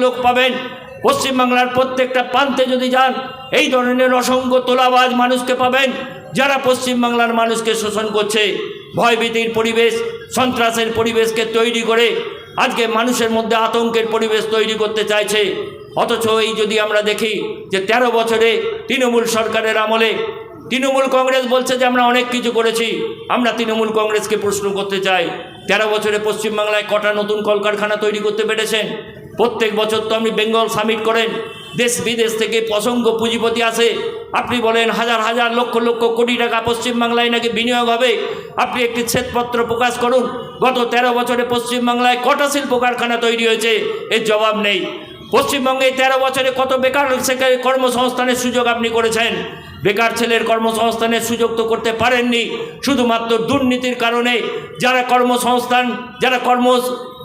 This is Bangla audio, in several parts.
লোক পাবেন। পশ্চিমবাংলার প্রত্যেকটা প্রান্তে যদি যান এই ধরনের অসংখ্য তোলাবাজ মানুষকে পাবেন, যারা পশ্চিমবাংলার মানুষকে শোষণ করছে, ভয়ভীতির পরিবেশ, সন্ত্রাসের পরিবেশকে তৈরি করে আজকে মানুষের মধ্যে আতঙ্কের পরিবেশ তৈরি করতে চাইছে। অথচ এই যদি আমরা দেখি যে 13 বছরে তৃণমূল সরকারের আমলে তৃণমূল কংগ্রেস বলছে যে আমরা অনেক কিছু করেছি। আমরা তৃণমূল কংগ্রেসকে প্রশ্ন করতে চাই, 13 বছরে পশ্চিমবাংলায় কটা নতুন কলকারখানা তৈরি করতে পেরেছেন? প্রত্যেক বছর তো আপনি বেঙ্গল সামিট করেন, দেশ বিদেশ থেকে অসংখ্য পুঁজিপতি আসে, আপনি বলেন হাজার হাজার লক্ষ লক্ষ কোটি টাকা পশ্চিমবাংলায় নাকি বিনিয়োগ হবে। আপনি একটি শ্বেতপত্র প্রকাশ করুন, গত 13 বছরে পশ্চিমবাংলায় কটা শিল্প কারখানা তৈরি হয়েছে? এর জবাব নেই। পশ্চিমবঙ্গে 13 বছরে কত বেকার কর্মসংস্থানের সুযোগ আপনি করেছেন? বেকার ছেলের কর্মসংস্থানের সুযোগ তো করতে পারেননি, শুধুমাত্র দুর্নীতির কারণে যারা কর্মসংস্থান, যারা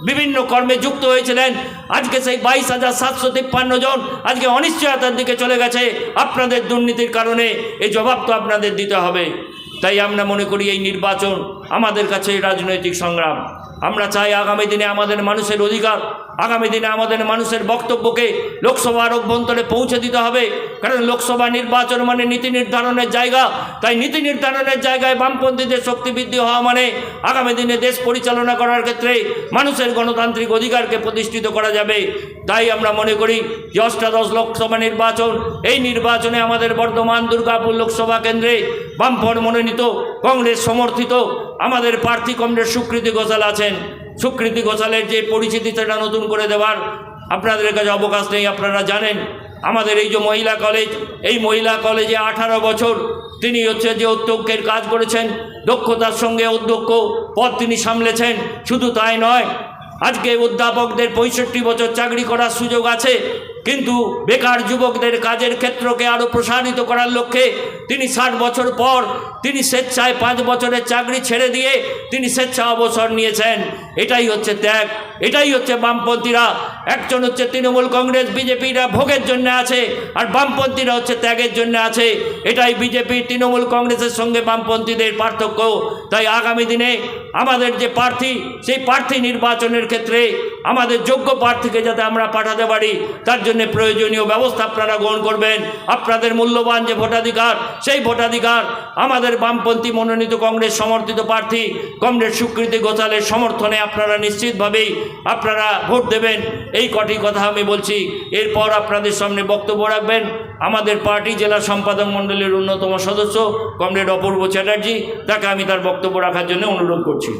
বিভিন্ন কর্মে যুক্ত হয়েছিলেন, আজকে সেই 22,753 জন আজকে অনিশ্চয়তার দিকে চলে গেছে আপনাদের দুর্নীতির কারণে। এই জবাব তো আপনাদের দিতে হবে। তাই আমরা মনে করি এই নির্বাচন আমাদের কাছে রাজনৈতিক সংগ্রাম। আমরা চাই আগামী দিনে আমাদের মানুষের অধিকার, আগামী দিনে আমাদের মানুষের বক্তব্যকে লোকসভার অভ্যন্তরে পৌঁছে দিতে হবে। কারণ লোকসভা নির্বাচন মানে নীতি নির্ধারণের জায়গা। তাই নীতি নির্ধারণের জায়গায় বামপন্থীদের শক্তি বৃদ্ধি হওয়া মানে আগামী দিনে দেশ পরিচালনা করার ক্ষেত্রে মানুষের গণতান্ত্রিক অধিকারকে প্রতিষ্ঠিত করা যাবে। তাই আমরা মনে করি যে অষ্টাদশ লোকসভা নির্বাচন, এই নির্বাচনে আমাদের বর্ধমান দুর্গাপুর লোকসভা কেন্দ্রে বামফ্রন্ট মনোনীত কংগ্রেস সমর্থিত আমাদের প্রার্থী কমরেড সুকৃতি ঘোষাল আছেন। সুকৃতি ঘোষালের যে পরিচিতি সেটা নতুন করে দেওয়ার আপনাদের কাছে অবকাশ নেই। আপনারা জানেন আমাদের এই যে মহিলা কলেজ, এই মহিলা কলেজে 18 বছর তিনি যে অধ্যক্ষের কাজ করেছেন, দক্ষতার সঙ্গে অধ্যক্ষ পদ তিনি সামলেছেন। শুধু তাই নয়, আজকে অধ্যাপকদের 65 বছর চাকরি করার সুযোগ আছে, কিন্তু বেকার যুবকদের কাজের ক্ষেত্রকে আরও প্রসারিত করার লক্ষ্যে তিনি 60 বছর পর তিনি স্বেচ্ছায় 5 বছরের চাকরি ছেড়ে দিয়ে তিনি স্বেচ্ছা অবসর নিয়েছেন। এটাই হচ্ছে ত্যাগ, এটাই হচ্ছে বামপন্থীরা। একজন হচ্ছে তৃণমূল কংগ্রেস, বিজেপিরা ভোগের জন্য আছে, আর বামপন্থীরা হচ্ছে ত্যাগের জন্য আছে। এটাই বিজেপি তৃণমূল কংগ্রেসের সঙ্গে বামপন্থীদের পার্থক্য। তাই আগামী দিনে আমাদের যে প্রার্থী, সেই প্রার্থী নির্বাচনের ক্ষেত্রে আমাদের যোগ্য প্রার্থীকে যাতে আমরা পাঠাতে পারি, তার জন্য প্রয়োজনীয় ব্যবস্থা আপনারা গ্রহণ করবেন। আপনাদের মূল্যবান যে ভোটাধিকার, সেই ভোটাধিকার আমাদের বামপন্থী মনোনীত কংগ্রেস সমর্থিত প্রার্থী কমরেড সুকৃতি ঘোষালের সমর্থনে আপনারা নিশ্চিতভাবেই আপনারা ভোট দেবেন। এই কটি কথা আমি বলছি। এরপর আপনাদের সামনে বক্তব্য রাখবেন আমাদের পার্টি জেলা সম্পাদক মণ্ডলীর অন্যতম সদস্য কমরেড অপূর্ব চ্যাটার্জি। তাকে আমি তার বক্তব্য রাখার জন্য অনুরোধ করছি।